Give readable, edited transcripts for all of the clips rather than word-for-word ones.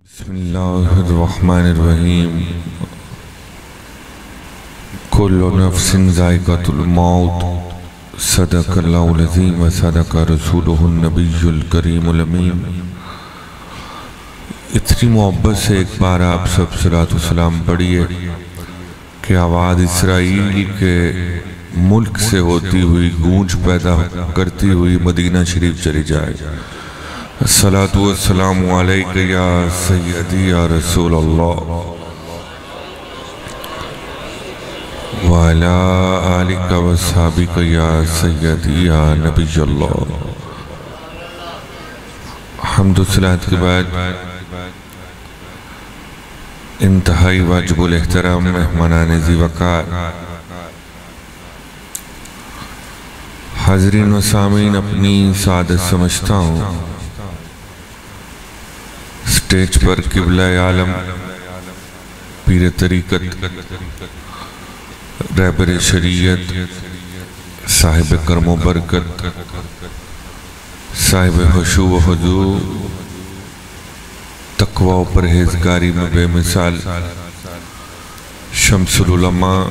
بسم اللہ الرحمن الرحیم کل نفس ذائقۃ الموت صدق اللہ العظیم و صدق رسولہ النبی الکریم الامین۔ اتنی محبت سے ایک بار آپ سب صلاۃ و سلام پڑھیے کہ آواز اسرائیل کے ملک سے ہوتی ہوئی گونج پیدا کرتی ہوئی مدینہ شریف چلی جائے۔ الصلاۃ والسلام علیکہ یا سیدی یا رسول اللہ وعلی آلکہ وصحابکہ یا سیدی یا نبی اللہ۔ حمد و صلاۃ کے بعد انتہائی واجب الاحترام مہمانان ذی وقار، حاضرین و سامعین، اپنی سعادت سمجھتا ہوں سٹیج پر قبلہ عالم، پیر طریقت، رہبر شریعت، صاحب کرم و برکت، صاحب خشوع و خضوع، تقوی و پرہیزگاری میں بے مثال، شمس العلماء،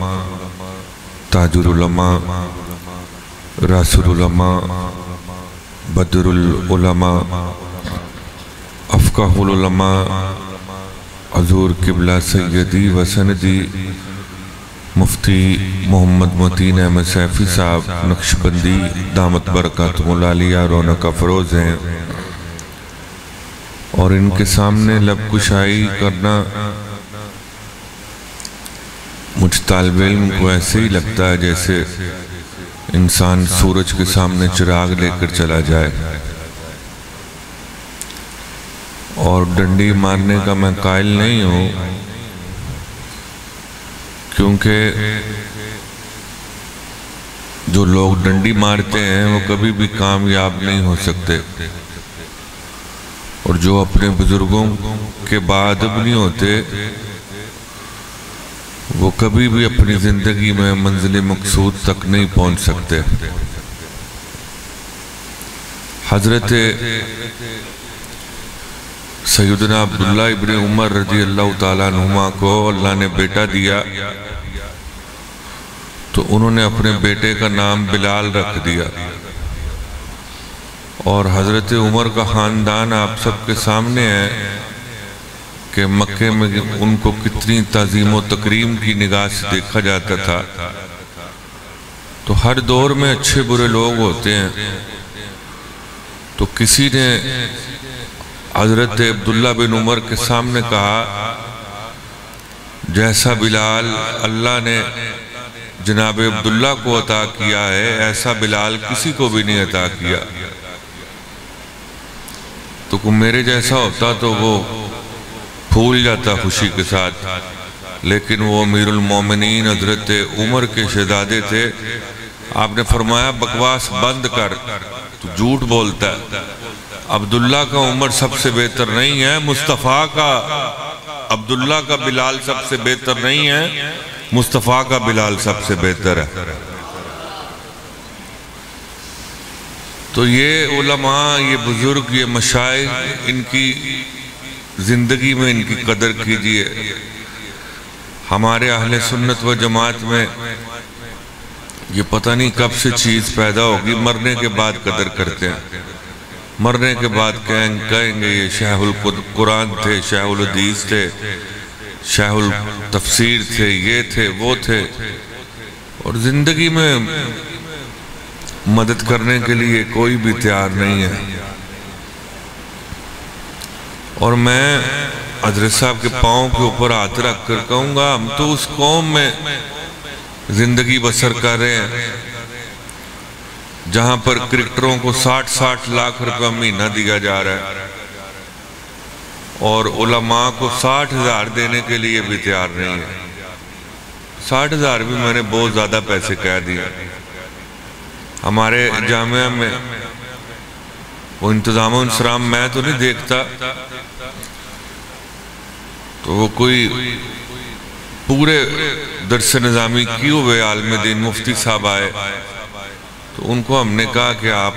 تاج العلماء، راس العلماء، بدر العلماء، افقہ العلماء، حضور قبلہ سیدی و سندی مفتی محمد متین احمد سیفی صاحب نقشبندی دامت برکاتہم العالیہ رونق افروز ہیں، اور ان کے سامنے لب کشائی کرنا مجھ طالب علم کو ایسے ہی لگتا ہے جیسے انسان سورج کے سامنے چراغ لے کر چلا جائے، اور ڈنڈی مارنے کا میں قائل نہیں ہوں، کیونکہ جو لوگ ڈنڈی مارتے ہیں وہ کبھی بھی کامیاب نہیں ہو سکتے، اور جو اپنے بزرگوں کے بعد اب نہیں ہوتے وہ کبھی بھی اپنی زندگی میں منزل مقصود تک نہیں پہنچ سکتے۔ حضرت سیدنا عبداللہ ابن عمر رضی اللہ تعالیٰ عنہما کو اللہ نے بیٹا دیا تو انہوں نے اپنے بیٹے کا نام بلال رکھ دیا، اور حضرت عمر کا خاندان آپ سب کے سامنے ہے کہ مکے میں ان کو کتنی تعظیم و تکریم کی نگاہ سے دیکھا جاتا تھا۔ تو ہر دور میں اچھے برے لوگ ہوتے ہیں، تو کسی نے حضرت عبداللہ بن عمر کے سامنے کہا جیسا بلال اللہ نے جناب عبداللہ کو عطا کیا ہے ایسا بلال کسی کو بھی نہیں عطا کیا، تو میرے جیسا ہوتا تو وہ پھول جاتا خوشی کے ساتھ، لیکن وہ امیر المومنین حضرت عمر کے شہزادے تھے۔ آپ نے فرمایا بکواس بند کر، تو جھوٹ بولتا ہے، عبداللہ کا عمر سب سے بہتر نہیں ہے، مصطفیٰ کا عبداللہ کا بلال سب سے بہتر نہیں ہے، مصطفیٰ کا بلال سب سے بہتر ہے۔ تو یہ علماء، یہ بزرگ، یہ مشائخ، ان کی زندگی میں ان کی قدر کیجئے۔ ہمارے اہل سنت و جماعت میں یہ پتہ نہیں کب سے چیز پیدا ہوگی، مرنے کے بعد قدر کرتے ہیں، مرنے کے بعد کہیں گے یہ شیخ القرآن تھے، شیخ الحدیث تھے، شیخ التفسیر تھے، یہ تھے وہ تھے، اور زندگی میں مدد کرنے کے لیے کوئی بھی تیار نہیں ہے۔ اور میں حضرت صاحب کے پاؤں کے اوپر ہاتھ رکھ کر کہوں گا ہم تو اس قوم میں زندگی بسر کر رہے ہیں جہاں پر کرکٹروں کو 60 لاکھ روپے مہینہ دیا جا رہا ہے، اور علماء کو 60,000 دینے کے لیے بھی تیار نہیں ہے۔ 60,000 بھی میں نے بہت زیادہ پیسے کہہ دیے۔ ہمارے جامعہ میں وہ انتظام و انصرام میں تو نہیں دیکھتا، تو وہ کوئی پورے درس نظامی کیے ہوئے عالم دین مفتی صاحب آئے، تو ان کو ہم نے کہا کہ آپ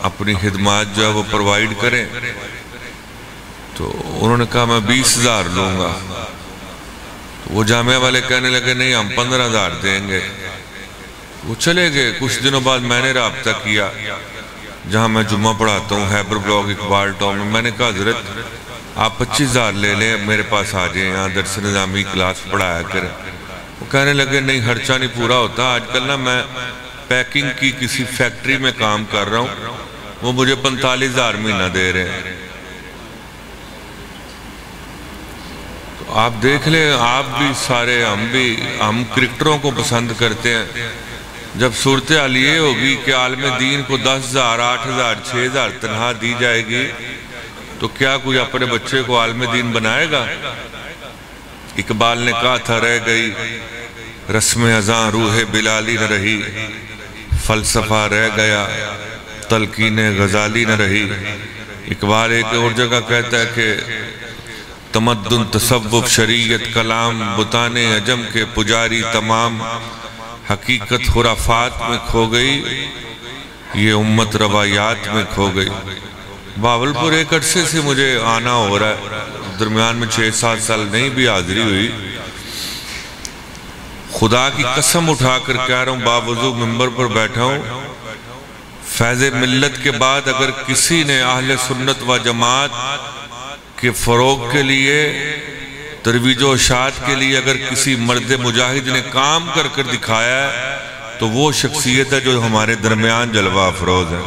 اپنی خدمات جو ہے وہ پرووائیڈ کریں، تو انہوں نے کہا میں 20,000 لوں گا. وہ جامعہ والے کہنے لگے نہیں ہم 15,000 دیں گے. وہ چلے گئے. کچھ دنوں بعد میں نے رابطہ کیا جہاں میں جمعہ پڑھاتا ہوں ہیبر بلاک اقبال ٹاؤن میں. میں نے کہا حضرت آپ 25,000 لے لیں میرے پاس آ جائیں یہاں درس نظامی کلاس پڑھایا کریں. وہ کہنے لگے نہیں خرچہ نہیں پورا ہوتا. آج کل نا میں پیکنگ کی کسی فیکٹری میں کام کر رہا ہوں وہ مجھے 45,000 مہینہ دے رہے ہیں. تو آپ دیکھ لیں آپ بھی سارے ہم کرکٹروں کو پسند کرتے ہیں. جب صورتحال یہ ہوگی کہ عالم دین کو 10,000 8,000 6,000 تنخواہ دی جائے گی تو کیا کوئی اپنے بچے کو عالم دین بنائے گا؟ اقبال نے کہا تھا رہ گئی رسم اذاں روح بلالی نہ رہی، فلسفہ رہ گیا تلقین غزالی نہ رہی. اقبال ایک اور جگہ کہتا ہے کہ تمدن تصوف شریعت کلام بتان عجم کے پجاری تمام، حقیقت خرافات میں کھو گئی یہ امت روایات میں کھو گئی. باولپور ایک عرصے سے مجھے آنا ہو رہا ہے، درمیان میں 6-7 سال نہیں بھی حاضری ہوئی. خدا کی قسم اٹھا کر کہہ رہا ہوں باوضو منبر پر بیٹھا ہوں، فیض ملت کے بعد اگر کسی نے اہل سنت و جماعت کے فروغ کے لیے ترویج و اشاعت کے لیے اگر کسی مرد مجاہد نے کام کر کر دکھایا ہے تو وہ شخصیت ہے جو ہمارے درمیان جلوہ افروز ہے.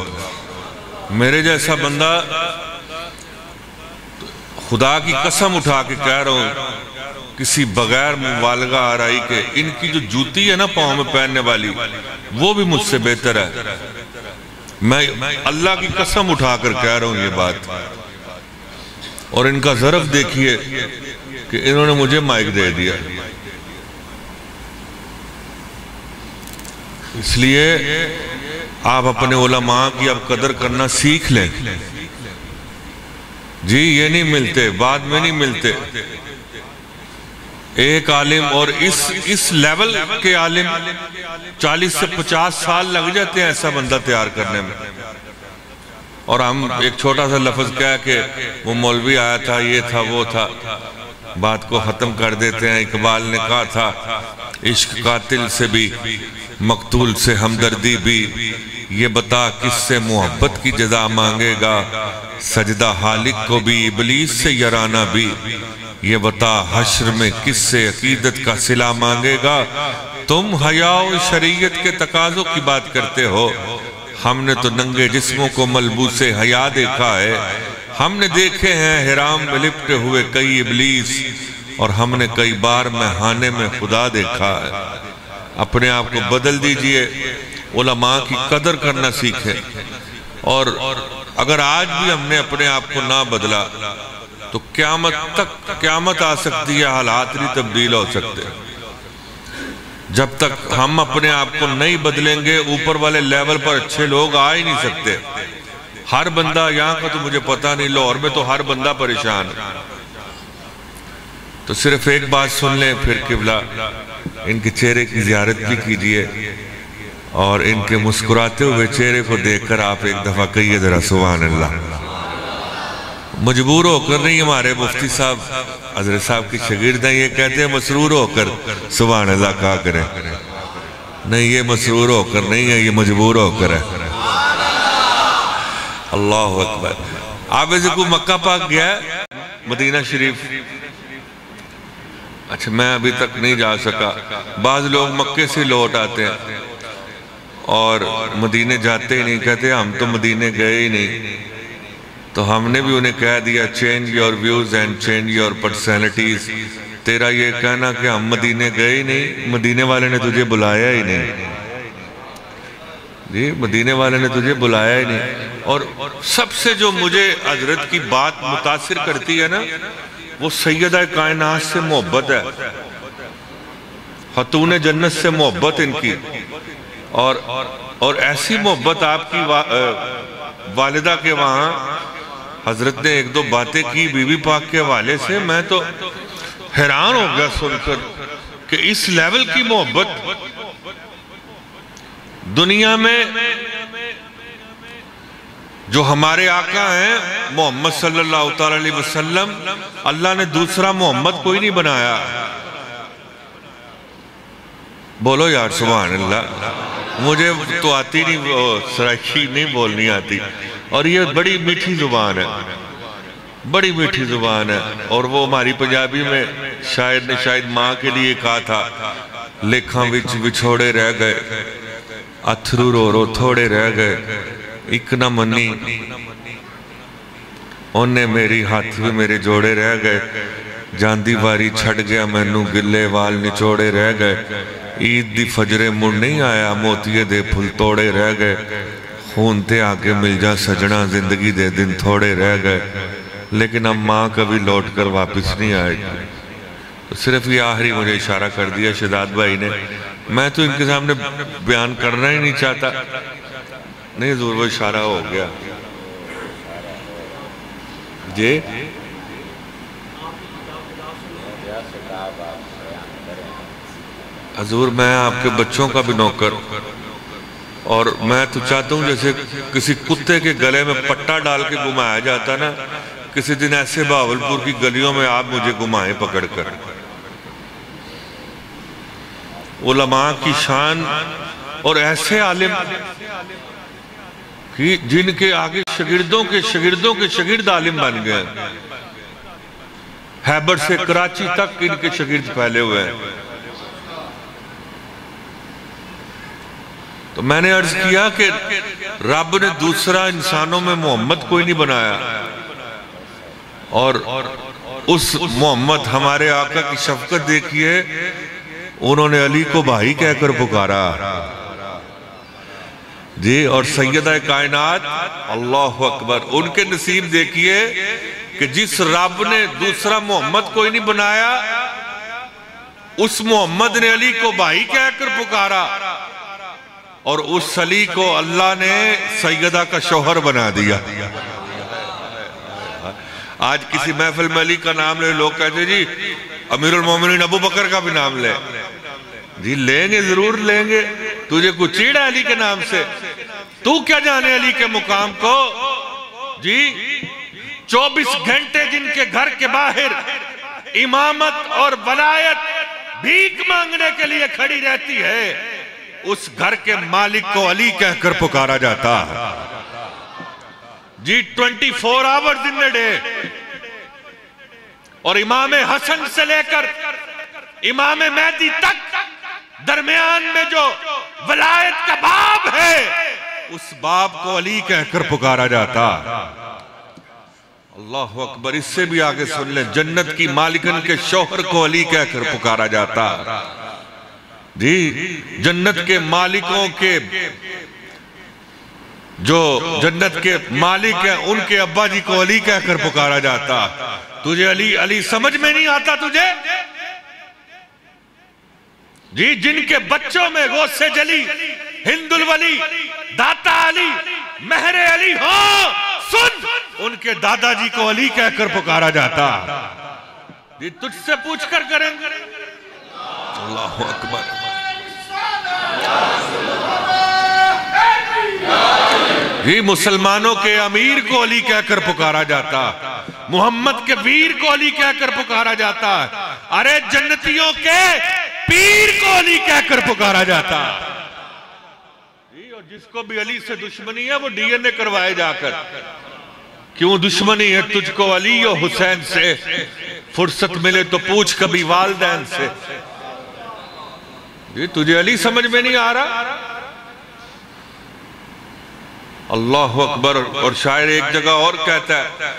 میرے جیسا بندہ خدا کی قسم اٹھا کے کہہ رہا ہوں کسی بغیر مبالغہ آرائی کے ان کی جو جوتی ہے نا پاؤں میں پہننے والی وہ بھی مجھ سے بہتر ہے. میں اللہ کی قسم اٹھا کر کہہ رہا ہوں یہ بات. اور ان کا ظرف دیکھیے کہ انہوں نے مجھے مائک دے دیا. اس لیے آپ اپنے علماء کی اب قدر کرنا سیکھ لیں. جی یہ نہیں ملتے، بعد میں نہیں ملتے. ایک عالم اور اس لیول کے عالم 40 سے 50 سال لگ جاتے ہیں ایسا بندہ تیار کرنے میں. اور ہم ایک چھوٹا سا لفظ کہا کہ وہ مولوی آیا تھا یہ تھا وہ تھا بات کو ختم کر دیتے ہیں. اقبال نے کہا تھا عشق قاتل سے بھی مقتول سے ہمدردی بھی، یہ بتا کس سے محبت کی جزا مانگے گا، سجدہ خالق کو بھی ابلیس سے یارانہ بھی، یہ بتا حشر میں کس سے عقیدت کا صلہ مانگے گا. تم حیا و شریعت کے تقاضوں کی بات کرتے ہو، ہم نے تو ننگے جسموں کو ملبوس حیا دیکھا ہے. ہم نے دیکھے ہیں حرام میں لپٹے ہوئے کئی ابلیس، اور ہم نے کئی بار میخانے میں خدا دیکھا ہے. اپنے آپ کو بدل دیجئے، علماء کی قدر کرنا سیکھیں. اور اگر آج بھی ہم نے اپنے آپ کو نہ بدلا تو قیامت آ سکتی ہے، حالات نہیں تبدیل ہو سکتے. جب تک ہم اپنے آپ کو نہیں بدلیں گے اوپر والے لیول پر اچھے لوگ آ ہی نہیں سکتے. ہر بندہ یہاں کا تو مجھے پتہ نہیں، لاہور میں تو ہر بندہ پریشان ہے. تو صرف ایک بات سن لیں پھر قبلہ ان کے چہرے کی زیارت بھی کیجئے اور ان کے مسکراتے ہوئے چہرے کو دیکھ کر آپ ایک دفعہ کہیے ذرا سبحان اللہ. مجبور ہو کر نہیں، ہمارے مفتی صاحب حضرت صاحب کی شاگرد ہیں، یہ کہتے ہیں مسرور ہو کر سبحان اللہ کہا کریں. نہیں، یہ مسرور ہو کر نہیں ہے، یہ مجبور ہو کر ہے. اللہ اکبر. آپ میں سے کوئی مکہ پاک گیا ہے؟ مدینہ شریف؟ اچھا میں ابھی تک نہیں جا سکا. بعض لوگ مکے سے لوٹ آتے ہیں اور مدینے جاتے ہی نہیں، کہتے ہم تو مدینے گئے ہی نہیں. تو ہم نے بھی انہیں کہہ دیا change your views and change your personalities. تیرا یہ کہنا کہ ہم مدینے گئے ہی نہیں، مدینے والے نے تجھے بلایا ہی نہیں. جی مدینے والے نے تجھے بلایا ہی نہیں. اور سب سے جو مجھے حضرت کی بات متاثر کرتی ہے نا، وہ سیدہ کائنات سے محبت ہے، خاتون جنت سے محبت ان کی. اور ایسی محبت آپ کی والدہ کے وہاں حضرت نے ایک دو باتیں کی بی بی پاک کے حوالے سے، میں تو حیران ہو گیا سن کر کہ اس لیول کی محبت دنیا میں جو ہمارے آقا ہیں محمد صلی اللہ تعالی علیہ وسلم، اللہ نے دوسرا محمد کوئی نہیں بنایا. بولو یار سبحان اللہ. مجھے تو آتی نہیں، سرائکی نہیں بولنی آتی، اور یہ بڑی میٹھی زبان ہے، بڑی میٹھی زبان ہے. اور وہ ہماری پنجابی میں شاعر نے شاید ماں کے لیے کہا تھا، لکھاں وچ وچھوڑے رہ گئے، اتھرو رو رو تھوڑے رہ گئے، ایک نہ منی انہیں میری ہاتھ بھی میرے جوڑے رہ گئے، جاندی باری چھڑ گیا مینوں گلے وال نچوڑے رہ گئے، عید دی فجرے مڑ نہیں آیا موتیے دے پھل توڑے رہ گئے، خون تے آگے مل جا سجنا زندگی دے دن تھوڑے رہ گئے. لیکن اب ماں کبھی لوٹ کر واپس نہیں آئے. تو صرف یہ آخری مجھے اشارہ کر دیا شہزاد بھائی نے. میں تو ان کے سامنے بیان کرنا ہی نہیں چاہتا. نہیں حضور وہ اشارہ ہو گیا جی. حضور میں آپ کے بچوں کا بھی نوکر، اور میں تو چاہتا ہوں جیسے کسی کتے کے گلے میں پٹا ڈال کے گھمایا جاتا نا، کسی دن ایسے بہاولپور کی گلیوں میں آپ مجھے گھمائیں پکڑ کر. علماء کی شان اور ایسے عالم جن کے آگے شاگردوں کے شاگردوں کے شاگرد عالم بن گئے. خیبر سے کراچی تک ان کے شاگرد پھیلے ہوئے ہیں. تو میں نے عرض کیا کہ رب نے دوسرا انسانوں میں محمد کوئی نہیں بنایا، اور اس محمد ہمارے آقا کی شفقت دیکھیے، انہوں نے علی کو بھائی کہہ کر پکارا جی. اور سیدہ کائنات اللہ اکبر، ان کے نصیب دیکھیے کہ جس رب نے دوسرا محمد کوئی نہیں بنایا، اس محمد نے علی کو بھائی کہہ کر پکارا، اور اس علی کو اللہ نے سیدہ کا شوہر بنا دیا. آج کسی محفل میں علی کا نام لے، لوگ کہتے جی امیر المومنین ابو بکر کا بھی نام لے. جی لیں گے، ضرور لیں گے. تجھے کچھ چیڑا علی کے نام سے؟ تو کیا جانے علی کے مقام کو؟ جی 24 گھنٹے جن کے گھر کے باہر امامت اور ولایت بھیک مانگنے کے لیے کھڑی رہتی ہے، اس گھر کے مالک کو علی کہہ کر پکارا جاتا ہے. جی 24 hours in a day. اور امام حسن سے لے کر امام مہدی تک درمیان میں جو ولایت کا باب ہے، اس باب کو علی کہہ کر پکارا جاتا. اللہ اکبر. اس سے بھی آگے سن لیں، جنت کی مالکن کے شوہر کو علی کہہ کر پکارا جاتا. جی جنت کے مالکوں کے جو جنت کے مالک ہیں، ان کے ابا جی کو علی کہہ کر پکارا جاتا. تجھے علی علی سمجھ میں نہیں آتا تجھے؟ جی جن کے بچوں میں غوث جلی، ہند الولی، داتا علی، مہر علی ہو، سن ان کے دادا جی کو علی کہہ کر پکارا جاتا. جی تجھ سے پوچھ کر کریں گے. اللہ اکبر. جی مسلمانوں کے امیر کو علی کہہ کر پکارا جاتا، محمد کے ویر کو علی کہہ کر پکارا جاتا. ارے جنتیوں کے پیر کو علی کہہ کر پکارا جاتا. اور جس کو بھی علی سے دشمنی ہے وہ ڈی این اے کروائے جا کر. کیوں دشمنی ہے تجھ کو علی و حسین سے؟ فرصت ملے تو پوچھ کبھی والدین سے. جی تجھے علی سمجھ میں نہیں آ رہا؟ اللہ اکبر. اور شاعر ایک جگہ اور کہتا ہے،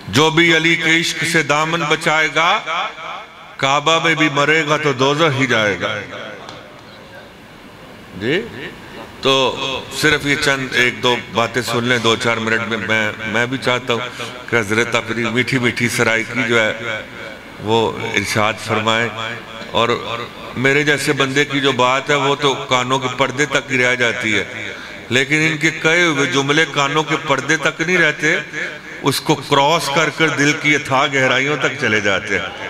جو بھی علی کے عشق سے دامن بچائے گا، کعبہ میں بھی مرے گا تو دوزخ ہی جائے گا. جی تو صرف یہ چند ایک دو باتیں سن لیں 2-4 منٹ میں. میں بھی چاہتا ہوں کہ حضرت اپنی میٹھی میٹھی سرائکی جو ہے وہ ارشاد فرمائیں. اور میرے جیسے بندے کی جو بات ہے وہ تو کانوں کے پردے تک ہی رہ جاتی ہے، لیکن ان کے کہے ہوئے جملے کانوں کے پردے تک نہیں رہتے، اس کو کراس کر کر دل کی اتھاہ گہرائیوں تک چلے جاتے ہیں.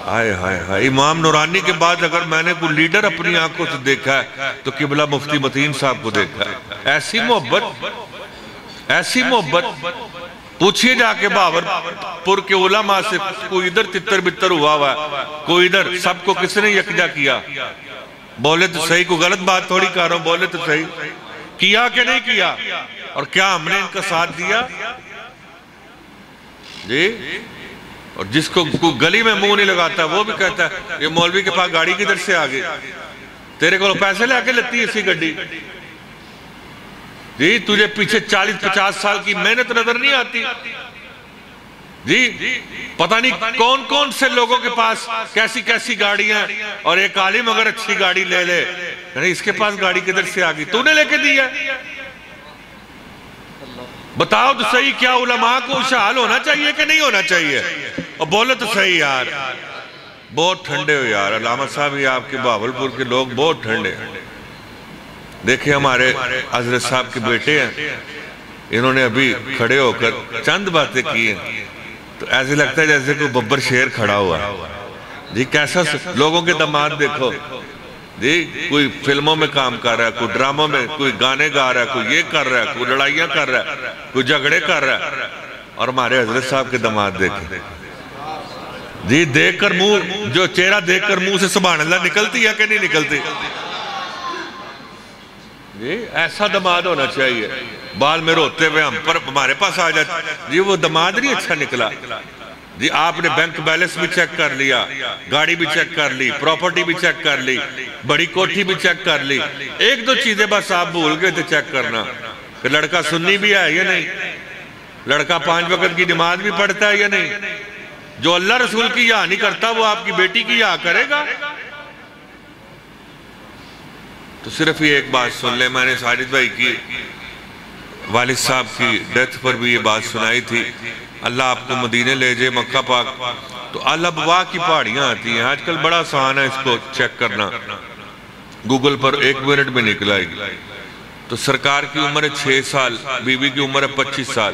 آئے ہائے ہائے، امام نورانی کے بعد اگر میں نے کوئی لیڈر اپنی آنکھوں سے دیکھا ہے تو قبلہ مفتی متین صاحب کو دیکھا ہے۔ ایسی محبت، ایسی محبت، پوچھئے جا کے بہاولپور کے علماء سے، کوئی ادھر تتر بتر ہوا ہے، کوئی ادھر، سب کو کس نے یکجا کیا؟ بولے تو صحیح، کوئی غلط بات تھوڑی کر رہا ہوں، بولے تو صحیح، کیا کہ نہیں کیا؟ اور کیا ہم نے ان کا ساتھ دیا؟ جی، اور جس کو گلی میں منہ نہیں لگاتا وہ بھی کہتا ہے یہ مولوی کے پاس گاڑی کدھر سے آگے، تیرے کو پیسے لے کے لیتی ہے اسی گڈی؟ جی، تجھے پیچھے 40-50 سال کی محنت نظر نہیں آتی؟ جی، پتہ نہیں کون کون سے لوگوں کے پاس کیسی کیسی گاڑیاں، اور ایک عالم اگر اچھی گاڑی لے لے، اس کے پاس گاڑی کدھر سے آگی؟ تو نے لے کے دی ہے؟ بتاؤ تو صحیح، کیا علماء کو اشعال ہونا چاہیے کہ نہیں ہونا چاہیے؟ اور بولے تو صحیح یار، بہت ٹھنڈے ہو یار، علامہ صاحب یہ آپ کے بہاولپور کے لوگ بہت ٹھنڈے ہیں۔ دیکھیں ہمارے حضرت صاحب کے بیٹے ہیں، انہوں نے ابھی کھڑے ہو کر چند باتیں کی ہیں تو ایسے لگتا ہے جیسے کوئی ببر شیر کھڑا ہوا۔ جی کیسا لوگوں کے دماد دیکھو، جی کوئی فلموں میں کام کر رہا ہے، کوئی ڈراموں میں، کوئی گانے گا رہا ہے، کوئی یہ کر رہا ہے، کوئی لڑائیاں کر رہا ہے، کوئی جھگڑے کر رہا ہے، اور ہمارے حضرت صاحب کے دماد دیکھیں جی، دیکھ کر منہ، جو چہرہ دیکھ کر منہ سے سبحان اللہ نکلتی ہے کہ نہیں نکلتی؟ جی ایسا دماد ہونا چاہیے، بال میں روتے ہوئے ہم پر ہمارے پاس آ جاتے، جی وہ دماد نہیں اچھا نکلا، جی آپ نے بینک بیلنس بھی چیک کر لیا، گاڑی بھی چیک کر لی، پراپرٹی بھی چیک کر لی، بڑی کوٹھی بھی چیک کر لی، ایک دو چیزیں بس آپ بھول گئے تھے چیک کرنا کہ لڑکا سنی بھی ہے یا نہیں، لڑکا 5 وقت کی نماز بھی پڑھتا ہے یا نہیں، جو اللہ رسول کی یا نہیں کرتا وہ آپ کی بیٹی کی یا کرے گا؟ تو صرف یہ ایک بات سن لیں، میں نے ساجد بھائی کی والد صاحب کی ڈیتھ پر بھی یہ بات سنائی تھی، اللہ آپ کو مدینے لے جائے، مکہ پاک، تو الابوا کی پہاڑیاں آتی ہیں، آج کل بڑا آسان ہے اس کو چیک کرنا، گوگل پر 1 منٹ میں نکل آئے گی۔ تو سرکار کی عمر ہے 6 سال، بی بی کی عمر ہے 25 سال،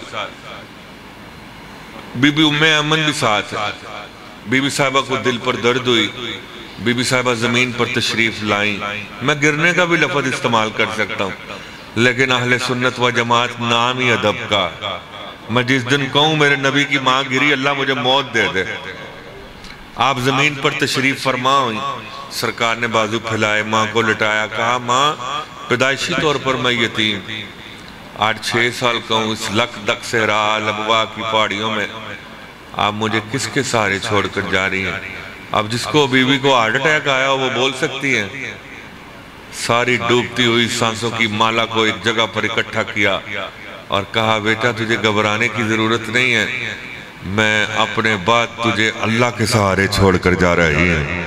بی بی ام ایمن بھی ساتھ ہے، بی بی صاحبہ کو دل پر درد ہوئی، بی بی صاحبہ زمین پر تشریف لائیں، میں گرنے کا بھی لفظ استعمال کر سکتا ہوں، لیکن اہل سنت و جماعت نام ہی ادب کا، میں جس دن کہوں میرے نبی کی ماں گری اللہ مجھے موت دے دے، آپ زمین پر تشریف فرما ہوئی، سرکار نے بازو پھیلائے، ماں کو لٹایا، کہا ماں پیدائشی طور پر میں یتیم، آج 6 سال کا ہوں، اس لک دک صحرا الابوا کی پہاڑیوں میں آپ مجھے کس کے سہارے چھوڑ کر جا رہی ہیں؟ اب جس کو بیوی کو ہارٹ اٹیک آیا وہ بول سکتی ہیں؟ ساری ڈوبتی ہوئی سانسوں کی مالا کو ایک جگہ پر اکٹھا کیا اور کہا بیٹا تجھے گھبرانے کی ضرورت نہیں ہے، میں اپنے بعد تجھے اللہ کے سہارے چھوڑ کر جا رہی ہوں،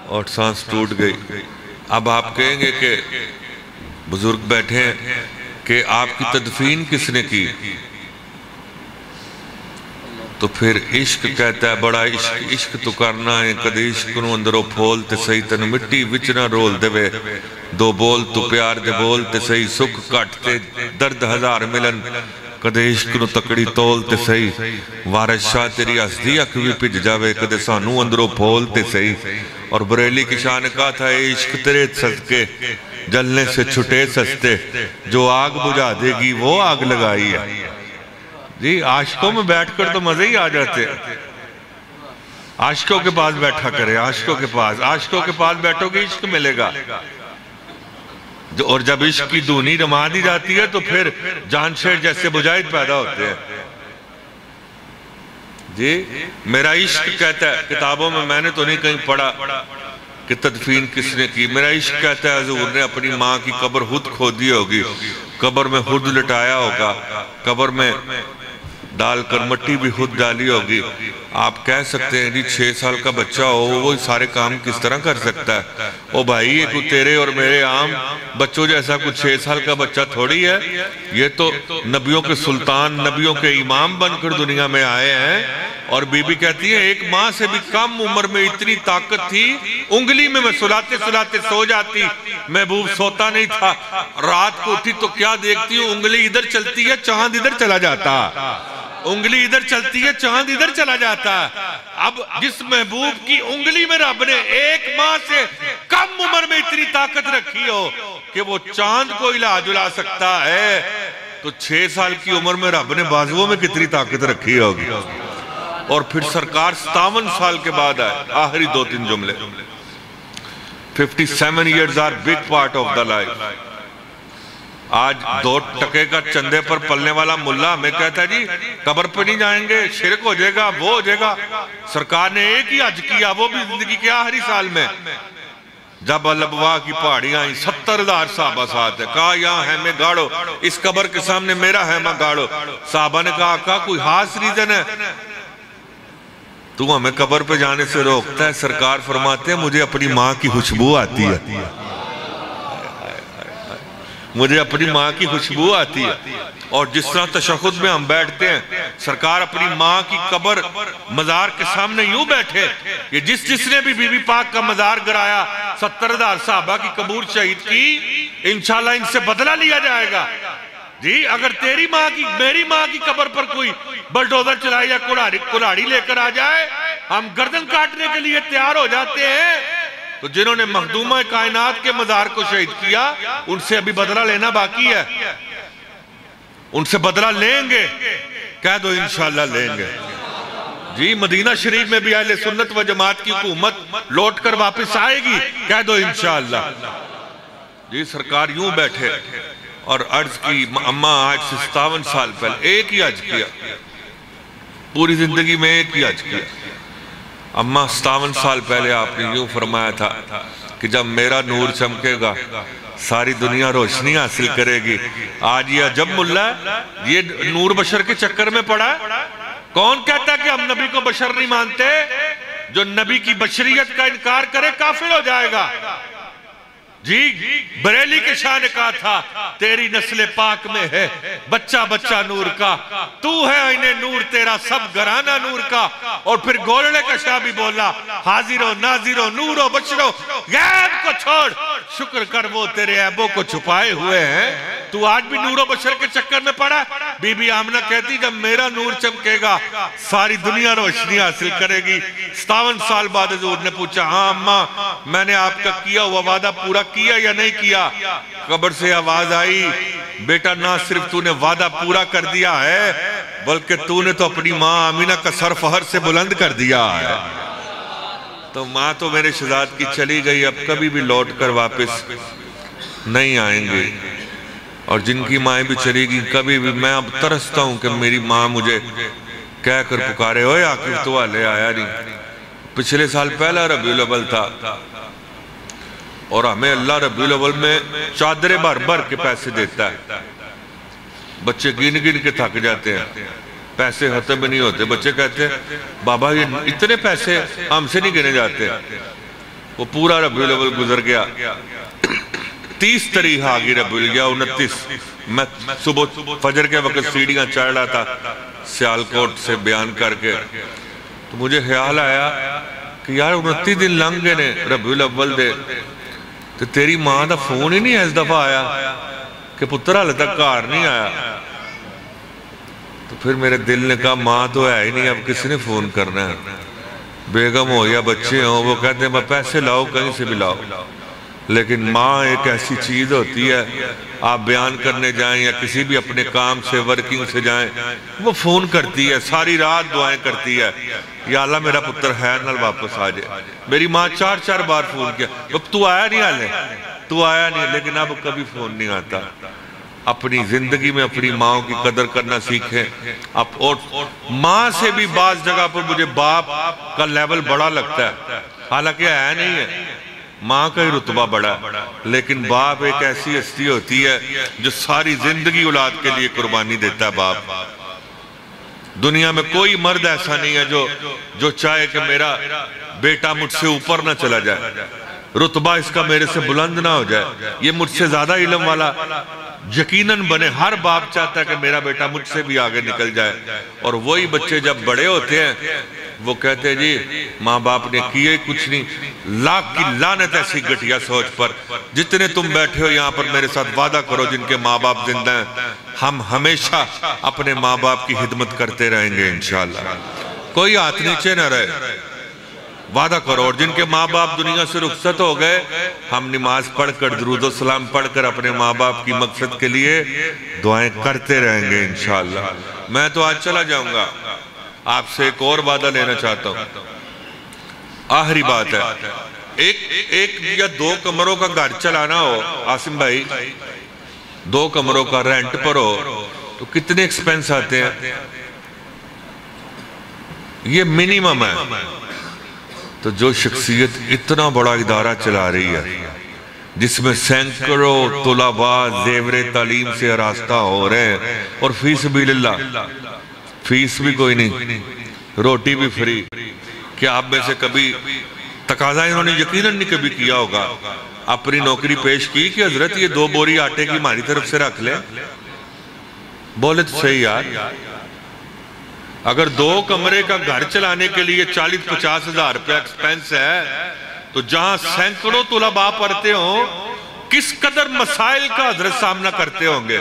اور سانس ٹوٹ گئی۔ اب آپ کہیں گے کہ بزرگ بیٹھے ہیں کہ آپ کی تدفین کس نے کی؟ تو پھر عشق کہتا ہے بڑا عشق، عشق تو کرنا ہے، کدے عشق نو اندروں پھول تے صحیح تن مٹی وچ نہ رول دے وے، دو بول تو پیار دے بول تے صحیح، سکھ کٹ تے درد ہزار ملن، کدے عشق نو تکڑی تول تے صحیح، وارث شاہ تیری ہستی اکھ بھی پج جاوے، کدے سانو اندروں پھول تے صحیح۔ اور بریلی کی شاہ نے کہا تھا اے عشق تیرے صدقے جلنے سے چھٹے سستے، جو آگ بجھا دے گی وہ آگ لگائی ہے۔ جی عاشقوں میں بیٹھ کر تو مزے ہی آ جاتے، عاشقوں کے پاس بیٹھا کرے، عاشقوں کے پاس بیٹھو گے عشق ملے گا، اور جب عشق کی دھونی رما دی جاتی ہے تو پھر جان شیر جیسے مجاہد پیدا ہوتے ہیں۔ جی میرا عشق کہتا ہے، کتابوں میں نے تو نہیں کہیں پڑھا کہ تدفین کس نے کی، میرا عشق کہتا ہے حضور نے اپنی ماں کی قبر خود کھودی ہوگی، قبر میں خود لٹایا ہوگا، قبر میں ڈال کر مٹی بھی خود ڈالی ہوگی۔ آپ کہہ سکتے ہیں جی 6 سال کا بچہ ہو وہ سارے کام کس طرح کر سکتا ہے؟ او بھائی یہ کوئی تیرے اور میرے عام بچوں جیسا کچھ 6 سال کا بچہ تھوڑی ہے، یہ تو نبیوں کے سلطان، نبیوں کے امام بن کر دنیا میں آئے ہیں۔ اور بی بی کہتی ہے ایک ماں سے بھی کم عمر میں اتنی طاقت تھی، انگلی میں سلاتے سلاتے سو جاتی، محبوب سوتا نہیں تھا، رات کو اٹھی تو کیا دیکھتی ہوں انگلی ادھر چلتی ہے چاند ادھر چلا جاتا، انگلی ادھر چلتی ہے چاند ادھر چلا جاتا، اب جس محبوب کی انگلی میں رب نے ایک ماہ سے کم عمر میں اتنی طاقت رکھی ہو کہ وہ چاند کو ہلا جلا سکتا ہے، تو 6 سال کی عمر میں رب نے بازوؤں میں کتنی طاقت رکھی ہوگی۔ اور پھر سرکار 57 سال کے بعد آئے۔ آخری 2-3 جملے۔ 57 years are big part of the life۔ آج 2 ٹکے کا چندے پر پلنے والا ملا ہمیں کہتا ہے جی قبر پہ نہیں جائیں گے، شرک ہو جائے گا، وہ ہو جائے گا۔ سرکار نے ایک ہی حج کیا، وہ بھی زندگی کے آخری سال میں، جب الابوا کی پہاڑیاں آئیں، 70,000 صحابہ ساتھ ہے، کہا یہاں خیمے گاڑو، اس قبر کے سامنے میرا خیمہ گاڑو۔ صحابہ نے کہا آقا کوئی خاص ریزن ہے تو ہمیں قبر پہ جانے سے روکتا ہے؟ سرکار فرماتے ہیں مجھے اپنی ماں کی خوشبو آتی ہے، مجھے اپنی ماں کی خوشبو آتی ہے۔ اور جس طرح تشہد میں ہم بیٹھتے ہیں، سرکار اپنی ماں کی قبر مزار کے سامنے یوں بیٹھے کہ جس نے بھی بی بی پاک کا مزار گرایا، 70,000 صحابہ کی قبور شہید کی، انشاءاللہ ان سے بدلہ لیا جائے گا۔ جی اگر تیری ماں کی، میری ماں کی قبر پر کوئی بلڈوزر چلائے یا کلاڑی لے کر آ جائے، ہم گردن کاٹنے کے لیے تیار ہو جاتے ہیں۔ تو جنہوں نے مخدومہ کائنات کے مزار کو شہید کیا، ان سے ابھی بدلہ لینا باقی ہے، ان سے بدلہ لیں گے، کہہ دو انشاءاللہ لیں گے۔ جی مدینہ شریف میں بھی اہل سنت و جماعت کی حکومت لوٹ کر واپس آئے گی، کہہ دو انشاءاللہ۔ جی سرکار یوں بیٹھے اور عرض کی اماں آج سے 57 سال پہلے ایک ہی حج کیا، پوری زندگی میں ایک ہی حج کیا۔ اماں 57 سال پہلے آپ نے یوں فرمایا تھا کہ جب میرا نور چمکے گا ساری دنیا روشنی حاصل کرے گی۔ آج یہ عجب ملا ہے، یہ نور بشر کے چکر میں پڑا ہے۔ کون کہتا ہے کہ ہم نبی کو بشر نہیں مانتے؟ جو نبی کی بشریت کا انکار کرے کافر ہو جائے گا۔ جی بریلی کے شاہ نے کہا تھا تیری نسل پاک میں ہے بچہ بچہ نور کا، تو ہے انہیں نور تیرا سب گھرانہ نور کا۔ اور پھر گولڑے کا شاہ بھی بولا حاضر و ناظر و نور و بشر و، غیب کو چھوڑ شکر کر وہ تیرے عیبوں کو چھپائے ہوئے ہیں۔ تو آج بھی نور و بشر کے چکر میں پڑا۔ بی بی آمنہ کہتی جب میرا نور چمکے گا ساری دنیا روشنی حاصل کرے گی۔ 57 سال بعد حضور نے پوچھا ہاں اماں میں نے آپ کا کیا ہوا وعدہ پورا کیا یا نہیں کیا؟ قبر سے آواز آئی بیٹا نہ صرف تو نے وعدہ پورا کر دیا ہے بلکہ تو نے تو اپنی ماں آمینہ کا سر فہر سے بلند کر دیا ہے۔ تو ماں تو میرے شہزاد کی چلی گئی، اب کبھی بھی لوٹ کر واپس نہیں آئیں گے، اور جن کی مائیں بھی چلی گئی کبھی بھی میں اب ترستا ہوں کہ میری ماں مجھے کہہ کر پکارے ہوئے عاقب تو والے آیا نہیں۔ پچھلے سال پہلا ربیع الاول تھا اور ہمیں اللہ ربیع الاول میں چادریں بھر بھر کے پیسے دیتا ہے، بچے گن گن کے تھک جاتے ہیں، پیسے ختم نہیں ہوتے، بچے کہتے ہیں بابا یہ اتنے پیسے ہم سے نہیں گنے جاتے۔ وہ پورا ربیع الاول گزر گیا، 30 تاریخ آگئی ربیع الاول، 29 میں صبح فجر کے وقت سیڑھیاں چڑھ رہا تھا سیالکوٹ سے بیان کر کے، تو مجھے خیال آیا کہ یار 29 دن لنگ گئے نے ربیع الاول دے، تو تیری ماں دا فون ہی نہیں ہے اس دفعہ آیا کہ پتر حال تک گھر نہیں آیا۔ تو پھر میرے دل نے کہا ماں تو ہے ہی نہیں، اب کس نے فون کرنا ہے؟ بیگم ہو یا بچے ہوں وہ کہتے ہیں پیسے لاؤ کہیں سے بھی لاؤ، لیکن ماں ایک ایسی چیز ہوتی ہے آپ بیان کرنے جائیں یا کسی بھی اپنے کام سے ورکنگ سے جائیں وہ فون کرتی ہے، ساری رات دعائیں کرتی ہے یا اللہ میرا پتر خیر نال واپس آ جائے۔ میری ماں 4 بار فون کیا، اب تو آیا نہیں حالے، تو آیا نہیں، لیکن اب کبھی فون نہیں آتا۔ اپنی زندگی میں اپنی ماں کی قدر کرنا سیکھیں۔ اور ماں سے بھی بعض جگہ پر مجھے باپ کا لیول بڑا لگتا ہے، حالانکہ ہے نہیں ہے، ماں کا ہی رتبہ بڑا ہے، لیکن باپ ایک ایسی ہستی ہوتی ہے جو ساری زندگی اولاد کے لیے قربانی دیتا ہے۔ باپ دنیا میں کوئی مرد ایسا نہیں ہے جو چاہے کہ میرا بیٹا مجھ سے اوپر نہ چلا جائے، رتبہ اس کا میرے سے بلند نہ ہو جائے، یہ مجھ سے زیادہ علم والا یقیناً بنے۔ ہر باپ چاہتا ہے کہ میرا بیٹا مجھ سے بھی آگے نکل جائے، اور وہی بچے جب بڑے ہوتے ہیں وہ کہتے ہیں جی ماں باپ نے کیے کچھ نہیں۔ لاکھ کی لعنت ایسی گھٹیا سوچ پر، جتنے تم بیٹھے ہو یہاں پر میرے ساتھ وعدہ کرو جن کے ماں باپ زندہ ہیں ہم ہمیشہ اپنے ماں باپ کی خدمت کرتے رہیں گے انشاءاللہ۔ کوئی ہاتھ نیچے نہ رہے، وعدہ کرو۔ اور جن کے ماں باپ دنیا سے رخصت ہو گئے، ہم نماز پڑھ کر درود و سلام پڑھ کر اپنے ماں باپ کی مقصد کے لیے دعائیں کرتے رہیں گے انشاءاللہ۔ میں تو آج چلا جاؤں گا، آپ سے ایک اور وعدہ لینا چاہتا ہوں، آخری بات ہے۔ ایک یا دو کمروں کا گھر چلانا ہو عاصم بھائی، 2 کمروں کا رینٹ پر ہو تو کتنے ایکسپینس آتے ہیں؟ یہ منیمم ہے۔ تو جو شخصیت اتنا بڑا ادارہ چلا رہی ہے، جس میں سینکڑوں طلباء زیور تعلیم سے آراستہ ہو رہے ہیں، اور فی سبیل اللہ فیس بھی کوئی نہیں، روٹی بھی فری، کیا آپ میں سے کبھی تقاضا انہوں نے یقیناً نہیں کبھی کیا ہوگا، اپنی نوکری پیش کی کہ حضرت یہ 2 بوری آٹے کی ہماری طرف سے رکھ لیں؟ بولے تو صحیح یار، اگر 2 کمرے کا گھر چلانے کے لیے 40-50 ہزار روپے ایکسپینس ہے، تو جہاں سینکڑوں طلباء پڑھتے ہوں، کس قدر مسائل کا حضرت سامنا کرتے ہوں گے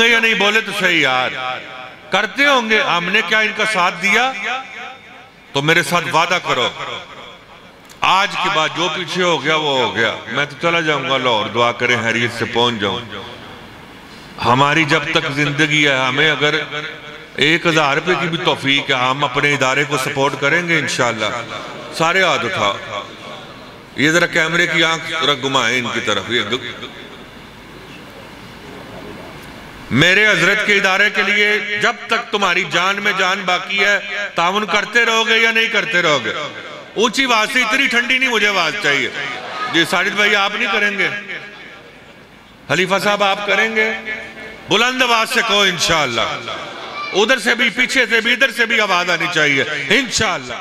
یا نہیں؟ بولے تو صحیح یار، کرتے ہوں گے۔ ہم نے کیا ان کا ساتھ دیا؟ تو میرے ساتھ وعدہ کرو، آج کے بعد جو پیچھے ہو گیا وہ ہو گیا، میں تو چلا جاؤں گا لاہور، دعا کریں خیریت سے پہنچ جاؤں۔ ہماری جب تک زندگی ہے، ہمیں اگر 1000 روپے کی بھی توفیق ہے، ہم اپنے ادارے کو سپورٹ کریں گے انشاءاللہ۔ سارے ہاتھ اٹھا، یہ ذرا کیمرے کی آنکھ ذرا گھمائیں ان کی طرف۔ میرے حضرت کے ادارے کے لیے جب تک تمہاری جان میں جان باقی ہے، تعاون کرتے رہو گے یا نہیں کرتے رہو گے؟ اونچی آواز سے، اتنی ٹھنڈی نہیں مجھے آواز چاہیے۔ جی ساجد بھائی آپ نہیں کریں گے؟ خلیفہ صاحب آپ کریں گے؟ بلند آواز سے کہو انشاءاللہ، ادھر سے بھی، پیچھے سے بھی، ادھر سے بھی آواز آنی چاہیے انشاءاللہ۔